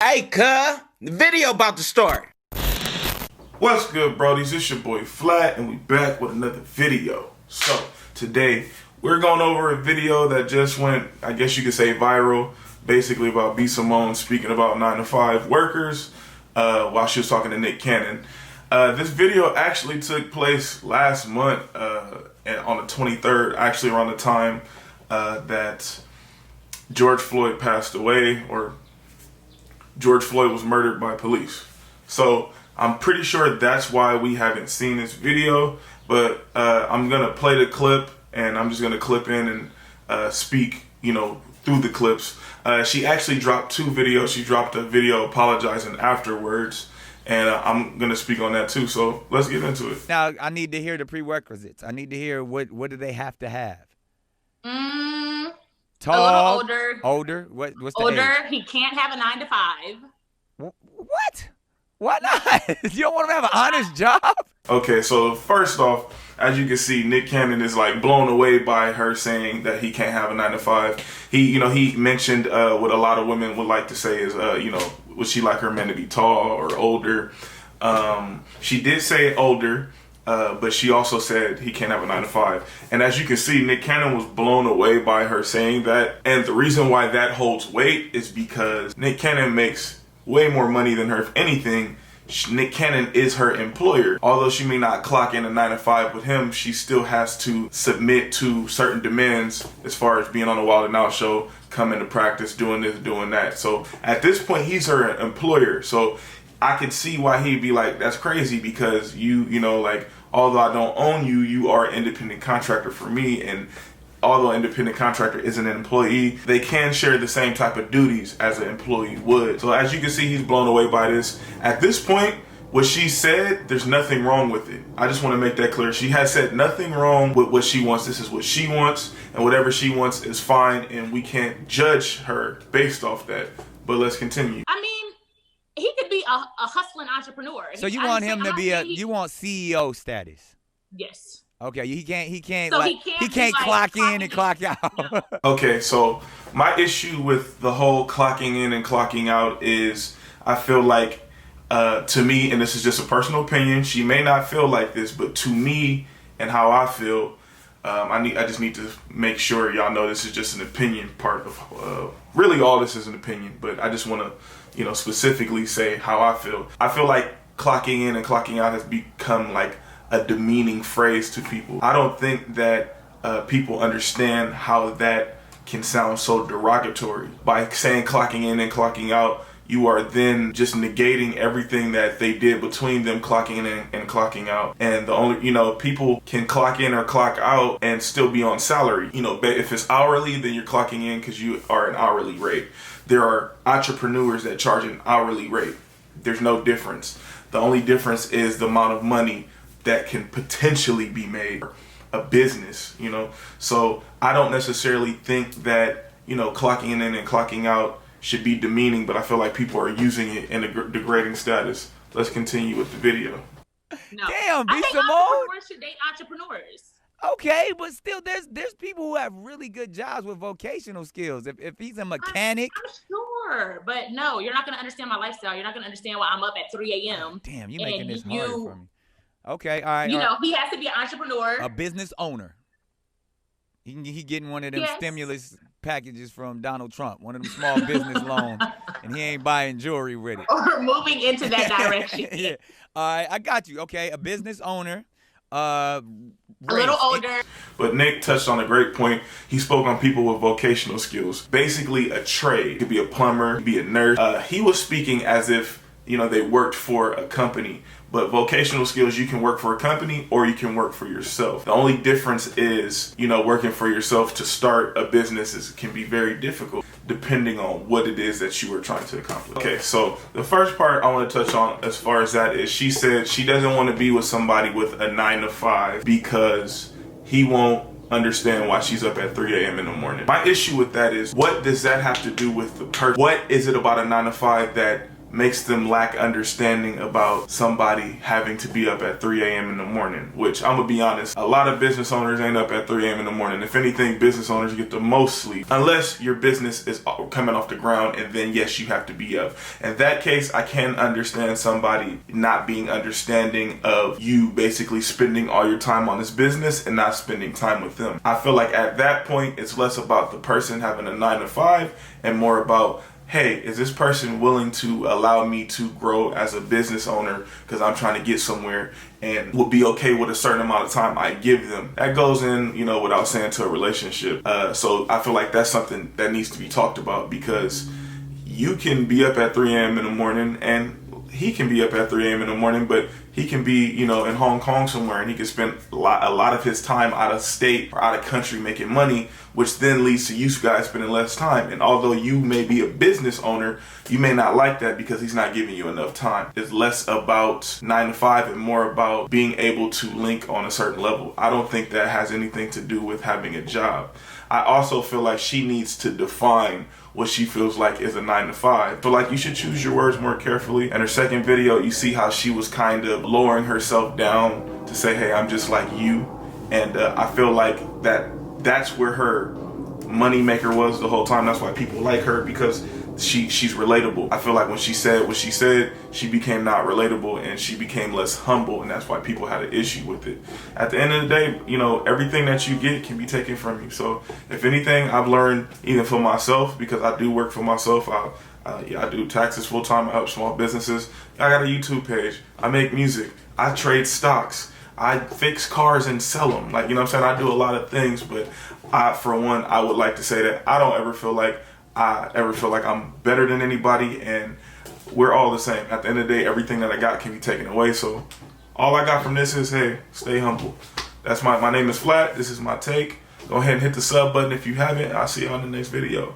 Hey, cuh, the video about to start. What's good, brodies? It's your boy Flat, and we back with another video. So, today, we're going over a video that just went, I guess you could say, viral, basically about B.Simone speaking about 9-to-5 workers while she was talking to Nick Cannon. This video actually took place last month on the 23rd, actually around the time that George Floyd passed away, or George Floyd was murdered by police. So I'm pretty sure that's why we haven't seen this video, but I'm gonna play the clip and I'm just gonna clip in and speak, through the clips. She actually dropped two videos. She dropped a video apologizing afterwards, and I'm gonna speak on that too. So let's get into it. Now I need to hear the prerequisites. I need to hear what do they have to have? A Tall, little older. Older. What's the Older. age? He can't have a 9-to-5. What? Why not? You don't want him to have an honest job? Okay, so first off, as you can see, Nick Cannon is like blown away by her saying that he can't have a 9-to-5. He mentioned what a lot of women would like to say is, would she like her men to be tall or older? She did say older, but she also said he can't have a 9-to-5. And as you can see, Nick Cannon was blown away by her saying that. And the reason why that holds weight is because Nick Cannon makes way more money than her. If anything, Nick Cannon is her employer. Although she may not clock in a 9-to-5 with him, she still has to submit to certain demands as far as being on the Wild and Out show, coming to practice, doing this, doing that. So at this point, he's her employer. So I can see why he'd be like, that's crazy, because although I don't own you, you are an independent contractor for me. And although an independent contractor isn't an employee, they can share the same type of duties as an employee would. So as you can see, he's blown away by this. At this point, what she said, there's nothing wrong with it. I just want to make that clear. She has said nothing wrong with what she wants. This is what she wants, and whatever she wants is fine, and we can't judge her based off that. But let's continue. I mean, he could be a hustling entrepreneur. So you want him to be you want CEO status? Yes. Okay, he can't So like he can't clock in and clock out. No. Okay, so my issue with the whole clocking in and clocking out is I feel like, to me, and this is just a personal opinion, she may not feel like this, but to me and how I feel, I just need to make sure y'all know this is just an opinion part of, really all this is an opinion, but I just want to, specifically say how I feel. I feel like clocking in and clocking out has become like a demeaning phrase to people. I don't think that people understand how that can sound so derogatory. By saying clocking in and clocking out, you are then just negating everything that they did between them clocking in and clocking out. And the only, people can clock in or clock out and still be on salary. If it's hourly, then you're clocking in because you are an hourly rate. There are entrepreneurs that charge an hourly rate. There's no difference. The only difference is the amount of money that can potentially be made, a business, So I don't necessarily think that, clocking in and clocking out should be demeaning, but I feel like people are using it in a degrading status. Let's continue with the video. No. Damn, I think B.Simone. entrepreneurs should date entrepreneurs. Okay, but still, there's people who have really good jobs with vocational skills. If he's a mechanic, I'm sure, but no, you're not going to understand my lifestyle. You're not going to understand why I'm up at 3 a.m. Damn, you're making this harder for me. Okay, all right. He has to be an entrepreneur. A business owner. He getting one of them stimulus packages from Donald Trump, one of them small business loans, and he ain't buying jewelry with it. Or moving into that direction. Yeah. All right, I got you. Okay, a business owner. A little older. But Nick touched on a great point. He spoke on people with vocational skills. Basically a trade. It could be a plumber, it could be a nurse. He was speaking as if, they worked for a company. But vocational skills, you can work for a company or you can work for yourself. The only difference is, working for yourself to start a business can be very difficult depending on what it is that you are trying to accomplish. Okay, so the first part I want to touch on as far as that is, she said she doesn't want to be with somebody with a 9-to-5 because he won't understand why she's up at 3 a.m. in the morning. My issue with that is, what does that have to do with the person? What is it about a 9-to-5 that makes them lack understanding about somebody having to be up at 3 a.m. in the morning, which I'm gonna be honest, a lot of business owners ain't up at 3 a.m. in the morning. If anything, business owners get the most sleep, unless your business is coming off the ground, and then yes, you have to be up. In that case, I can understand somebody not being understanding of you basically spending all your time on this business and not spending time with them. I feel like at that point, it's less about the person having a 9 to 5 and more about, hey, is this person willing to allow me to grow as a business owner because I'm trying to get somewhere, and will be okay with a certain amount of time I give them. That goes in, you know, without saying, to a relationship. So I feel like that's something that needs to be talked about, because you can be up at 3 a.m. in the morning, and he can be up at 3 a.m. in the morning, but he can be, you know, in Hong Kong somewhere, and he can spend a lot of his time out of state or out of country making money, which then leads to you guys spending less time. And although you may be a business owner, you may not like that because he's not giving you enough time. It's less about 9 to 5 and more about being able to link on a certain level. I don't think that has anything to do with having a job. I also feel like she needs to define what she feels like is a 9 to 5. But like, you should choose your words more carefully. In her second video, you see how she was kind of lowering herself down to say, hey, I'm just like you. And I feel like that's where her money maker was the whole time. That's why people like her, because she's relatable. I feel like when she said what she said, she became not relatable and she became less humble, and that's why people had an issue with it. At the end of the day, you know, everything that you get can be taken from you. So if anything, I've learned, even for myself, because I do work for myself, I do taxes full-time, I help small businesses. I got a YouTube page, I make music, I trade stocks, I fix cars and sell them. Like, you know what I'm saying? I do a lot of things, but for one, I would like to say that I don't ever feel like I'm better than anybody, and we're all the same. At the end of the day, everything that I got can be taken away. So all I got from this is, hey, stay humble. That's my name is Flat. This is my take. Go ahead and hit the sub button if you haven't. I'll see you on the next video.